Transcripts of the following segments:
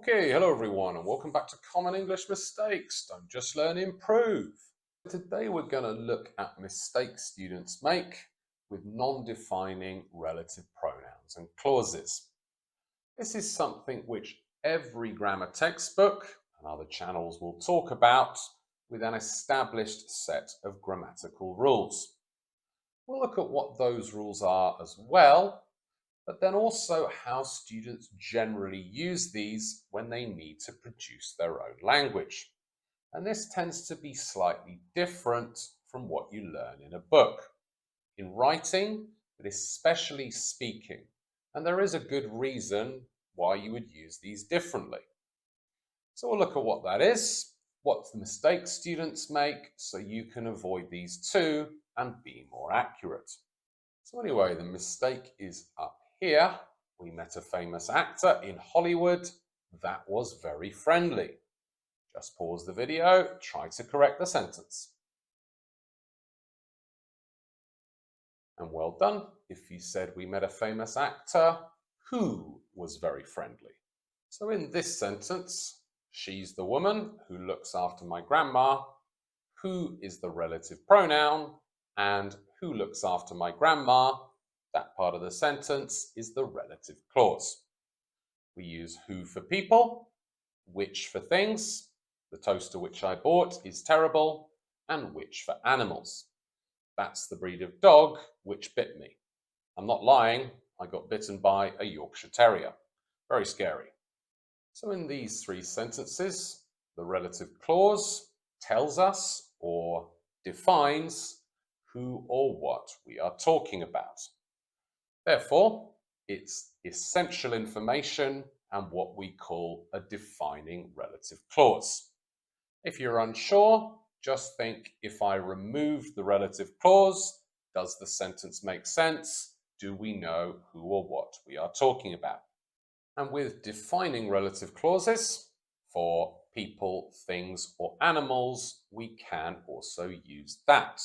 Okay, hello everyone, and welcome back to Common English Mistakes. Don't just learn, improve. Today we're going to look at mistakes students make with non-defining relative pronouns and clauses. This is something which every grammar textbook and other channels will talk about with an established set of grammatical rules. We'll look at what those rules are as well, but then also how students generally use these when they need to produce their own language. And this tends to be slightly different from what you learn in a book, in writing, but especially speaking. And there is a good reason why you would use these differently. So we'll look at what that is, what the mistakes students make, so you can avoid these too and be more accurate. So anyway, the mistake is up here. We met a famous actor in Hollywood. That was very friendly. Just pause the video, try to correct the sentence. And well done if you said we met a famous actor who was very friendly. So in this sentence, she's the woman who looks after my grandma. Who is the relative pronoun, and who looks after my grandma, that part of the sentence is the relative clause. We use who for people, which for things, the toaster which I bought is terrible, and which for animals. That's the breed of dog which bit me. I'm not lying, I got bitten by a Yorkshire Terrier. Very scary. So in these three sentences, the relative clause tells us or defines who or what we are talking about. Therefore, it's essential information and what we call a defining relative clause. If you're unsure, just think, if I remove the relative clause, does the sentence make sense? Do we know who or what we are talking about? And with defining relative clauses for people, things, or animals, we can also use that.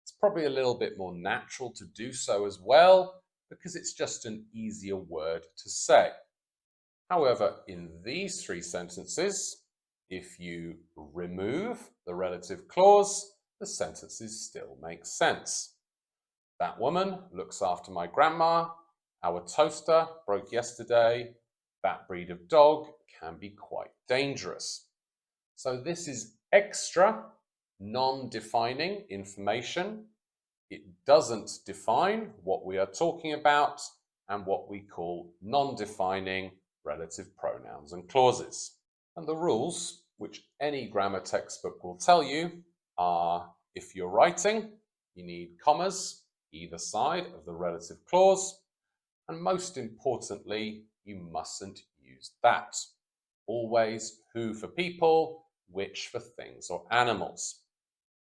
It's probably a little bit more natural to do so as well, because it's just an easier word to say. However, in these three sentences, if you remove the relative clause, the sentences still make sense. That woman looks after my grandma. Our toaster broke yesterday. That breed of dog can be quite dangerous. So this is extra, non-defining information. It doesn't define what we are talking about and what we call non-defining relative pronouns and clauses. And the rules, which any grammar textbook will tell you, are if you're writing, you need commas either side of the relative clause, and most importantly, you mustn't use that. Always who for people, which for things or animals.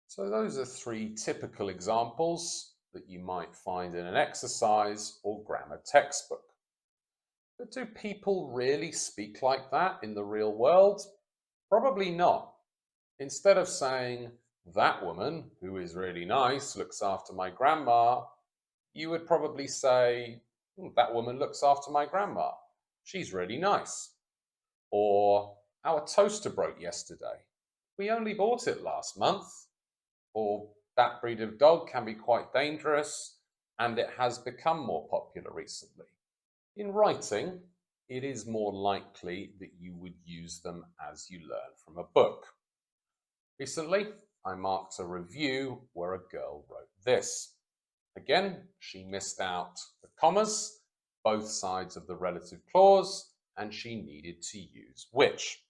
So those are three typical examples that you might find in an exercise or grammar textbook. But do people really speak like that in the real world? Probably not. Instead of saying, that woman, who is really nice, looks after my grandma, you would probably say, that woman looks after my grandma. She's really nice. Or, our toaster broke yesterday. We only bought it last month. Or, that breed of dog can be quite dangerous and it has become more popular recently. In writing, it is more likely that you would use them as you learn from a book. Recently, I marked a review where a girl wrote this. Again, she missed out the commas, both sides of the relative clause, and she needed to use which.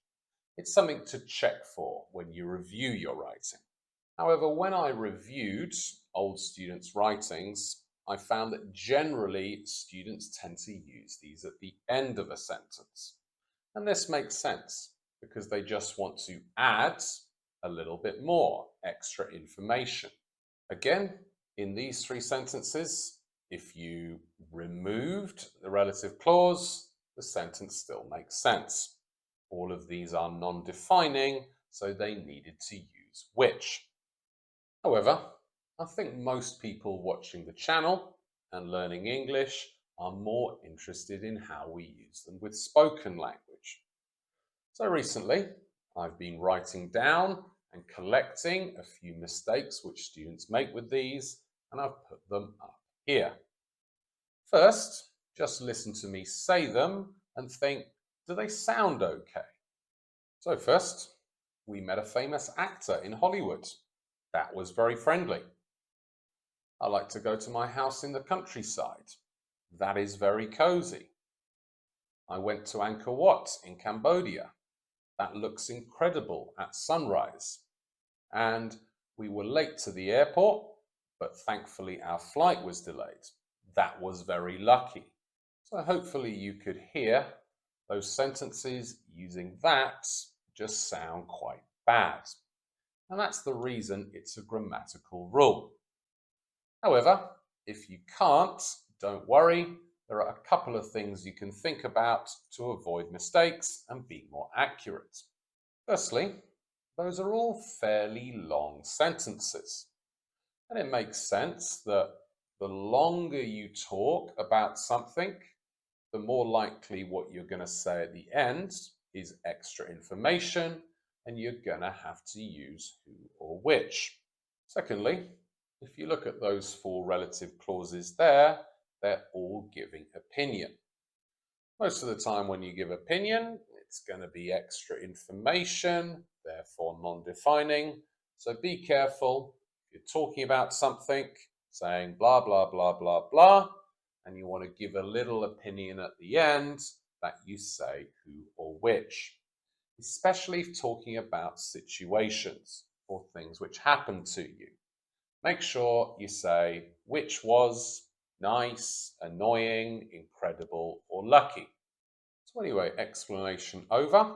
It's something to check for when you review your writing. However, when I reviewed old students' writings, I found that generally students tend to use these at the end of a sentence. And this makes sense because they just want to add a little bit more extra information. Again, in these three sentences, if you removed the relative clause, the sentence still makes sense. All of these are non-defining, so they needed to use which. However, I think most people watching the channel and learning English are more interested in how we use them with spoken language. So recently, I've been writing down and collecting a few mistakes which students make with these, and I've put them up here. First, just listen to me say them and think, do they sound okay? So first, we met a famous actor in Hollywood. That was very friendly. I like to go to my house in the countryside. That is very cozy. I went to Angkor Wat in Cambodia. That looks incredible at sunrise. And we were late to the airport, but thankfully our flight was delayed. That was very lucky. So hopefully you could hear those sentences using that just sound quite bad. And that's the reason it's a grammatical rule. However, if you can't, don't worry. There are a couple of things you can think about to avoid mistakes and be more accurate. Firstly, those are all fairly long sentences. And it makes sense that the longer you talk about something, the more likely what you're going to say at the end is extra information, and you're going to have to use who or which. Secondly, if you look at those four relative clauses there, they're all giving opinion. Most of the time when you give opinion, it's going to be extra information, therefore non-defining. So be careful. If you're talking about something, saying blah, blah, blah, blah, blah, and you want to give a little opinion at the end, that you say who or which. Especially if talking about situations or things which happen to you. Make sure you say which was nice, annoying, incredible, or lucky. So anyway, explanation over.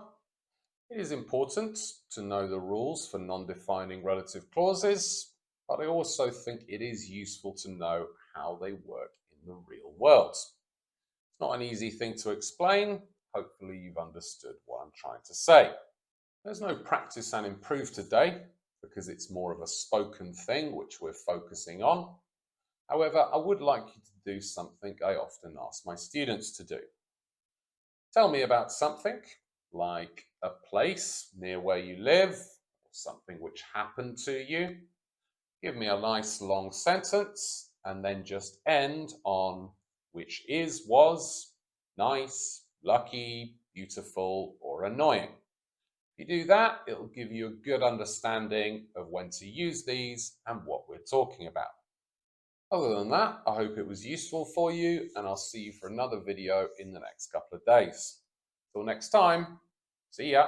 It is important to know the rules for non-defining relative clauses, but I also think it is useful to know how they work in the real world. It's not an easy thing to explain. Hopefully you've understood what I'm trying to say. There's no practice and improve today because it's more of a spoken thing which we're focusing on. However, I would like you to do something I often ask my students to do. Tell me about something like a place near where you live, or something which happened to you. Give me a nice long sentence and then just end on which is, was, nice, lucky, beautiful, or annoying. If you do that, it'll give you a good understanding of when to use these and what we're talking about. Other than that, I hope it was useful for you, and I'll see you for another video in the next couple of days. Till next time, see ya.